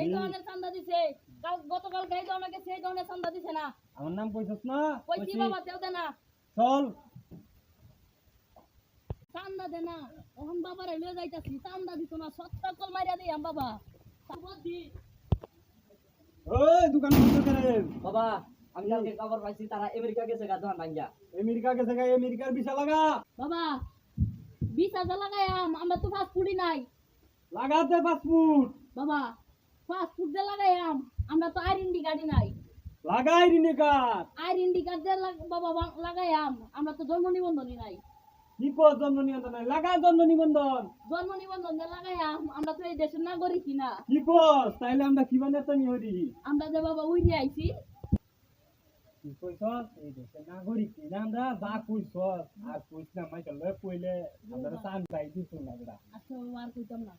এই ধরনের চান্দা দিছে গতকাল এই ধরনের সেই ধরনের চান্দা দিছে না আমার নাম কইছস না কইছি বাবা তেও দে না চল চান্দা দে না ওহন বাবারে লয়ে যাইতাছি চান্দা দিছ না সত্তা কল মারিয়া দেই আম বাবা বুদ্ধি ওই দোকান বন্ধ করে বাবা আমি কালকে খবর পাইছি তারা আমেরিকা গেছে গাধন ভাঙ্গা আমেরিকা গেছে গায় আমেরিকার ভিসা লাগা বাবা 20,000 লাগায়াম আমরা তো ফাস্ট ফুডই নাই লাগাতে পাসপোর্ট বাবা ফাস্ট ফুড দে লাগায়াম আমরা তো আইডেন্টি কার্ডই নাই লাগাই রিনে কার আইডেন্টি কার্ড দে বাবা লাগায়াম আমরা তো জন্ম নিবন্ধনই নাই কি কর জন্ম নিবন্ধন নাই লাগা জন্ম নিবন্ধন জন্ম নিবন্ধন দে লাগায়াম আমরা তো এই দেশের নাগরিক না কি কর তাইলে আমরা কি বানে তো নিহরি আমরা যে বাবা উইরে আইছি কি কইছস এই দেশের নাগরিক না আমরা যা কইছস আর কইছ না মাইকেল লয় কইলে আমরা চান চাই দিছ না বেটা আচ্ছা বাবা আর কইতাম না